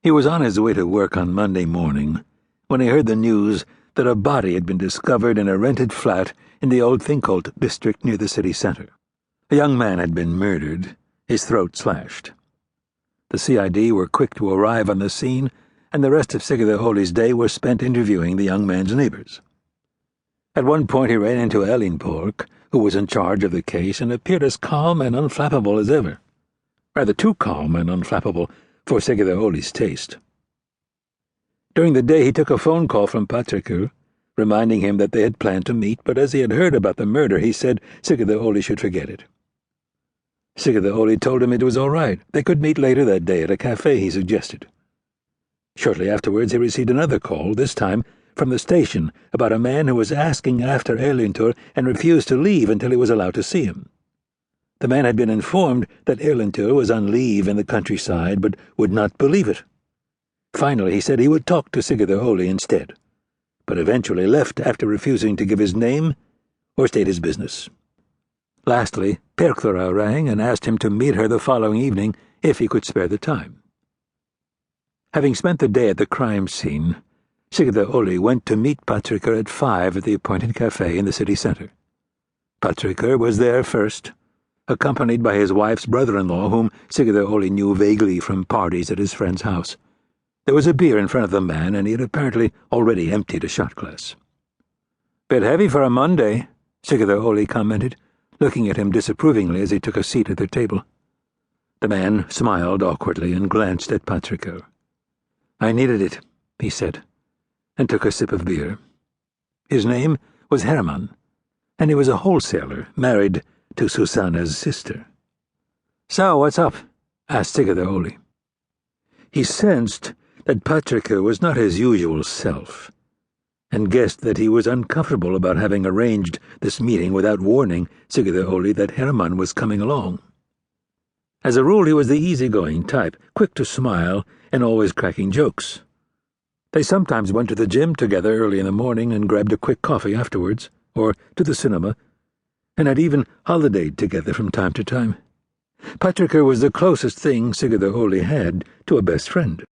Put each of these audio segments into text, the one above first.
He was on his way to work on Monday morning when he heard the news that a body had been discovered in a rented flat in the old Thingholt district near the city centre. A young man had been murdered, his throat slashed. The CID were quick to arrive on the scene, and the rest of Sigurdur Oli's day was spent interviewing the young man's neighbours. At one point he ran into Erlendur, who was in charge of the case and appeared as calm and unflappable as ever. Rather too calm and unflappable for Sigurdur Oli's taste. During the day he took a phone call from Patrikur, reminding him that they had planned to meet, but as he had heard about the murder he said Sigurdur Oli should forget it. Sigurdur Oli told him it was all right. They could meet later that day at a cafe he suggested. Shortly afterwards he received another call, this time from the station, about a man who was asking after Erlendur and refused to leave until he was allowed to see him. The man had been informed that Erlendur was on leave in the countryside, but would not believe it. Finally he said he would talk to Sigurdur Oli instead, but eventually left after refusing to give his name or state his business. Lastly, Perkthora rang and asked him to meet her the following evening if he could spare the time. Having spent the day at the crime scene, Sigurdur Oli went to meet Patrikur at 5 at the appointed cafe in the city centre. Patrikur was there first, accompanied by his wife's brother-in-law, whom Sigurdur Oli knew vaguely from parties at his friend's house. There was a beer in front of the man, and he had apparently already emptied a shot glass. "Bit heavy for a Monday," Sigurdur Oli commented, looking at him disapprovingly as he took a seat at their table. The man smiled awkwardly and glanced at Patrikur. "I needed it," he said, and took a sip of beer. His name was Hermann, and he was a wholesaler, married to Susanna's sister. "So, what's up?" asked Sigurdur Oli. He sensed that Patrikur was not his usual self, and guessed that he was uncomfortable about having arranged this meeting without warning Sigurdur Oli that Hermann was coming along. As a rule he was the easygoing type, quick to smile and always cracking jokes. They sometimes went to the gym together early in the morning and grabbed a quick coffee afterwards, or to the cinema, and had even holidayed together from time to time. Patrikur was the closest thing Sigurdur Oli had to a best friend.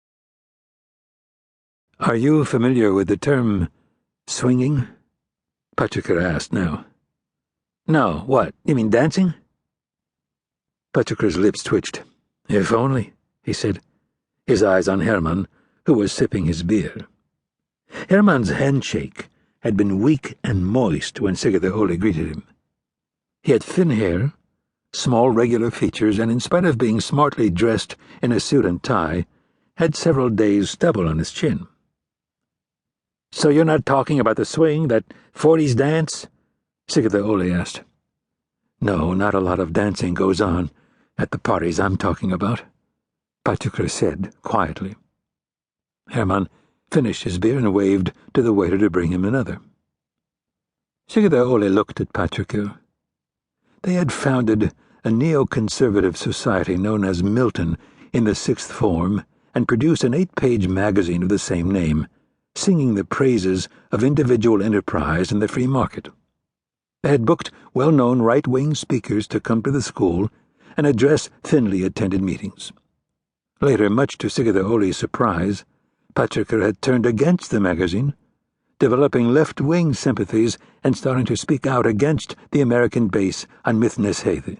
"Are you familiar with the term swinging?" Patrikur asked now. "No, what? You mean dancing?" Patrikur's lips twitched. "If only," he said, his eyes on Hermann, who was sipping his beer. Hermann's handshake had been weak and moist when Sigurdur Oli greeted him. He had thin hair, small regular features, and in spite of being smartly dressed in a suit and tie, had several days' stubble on his chin. "So you're not talking about the swing, that 40s dance?" Sigurdur Oli asked. "No, not a lot of dancing goes on at the parties I'm talking about," Patrikur said quietly. Hermann finished his beer and waved to the waiter to bring him another. Sigurdur Oli looked at Patrikur. They had founded a neoconservative society known as Milton in the 6th form and produced an 8-page magazine of the same name, singing the praises of individual enterprise and the free market. They had booked well-known right-wing speakers to come to the school and address thinly attended meetings. Later, much to Sigurdur Oli's surprise, Patrikur had turned against the magazine, developing left-wing sympathies and starting to speak out against the American base on Mythnesheide,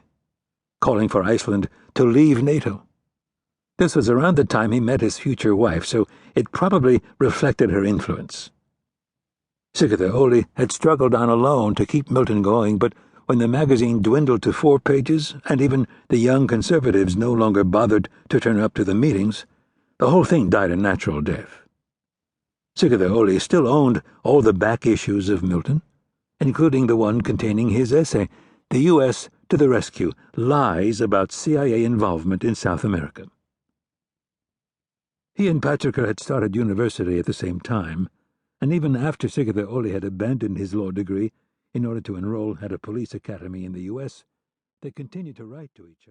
calling for Iceland to leave NATO. This was around the time he met his future wife, so it probably reflected her influence. Sigurdur Oli had struggled on alone to keep Milton going, but when the magazine dwindled to 4 pages, and even the young conservatives no longer bothered to turn up to the meetings, the whole thing died a natural death. Sigurdur Oli still owned all the back issues of Milton, including the one containing his essay, "The U.S. to the Rescue: Lies About CIA Involvement in South America." He and Patrikur had started university at the same time, and even after Sigurdur Oli had abandoned his law degree in order to enroll at a police academy in the U.S., they continued to write to each other.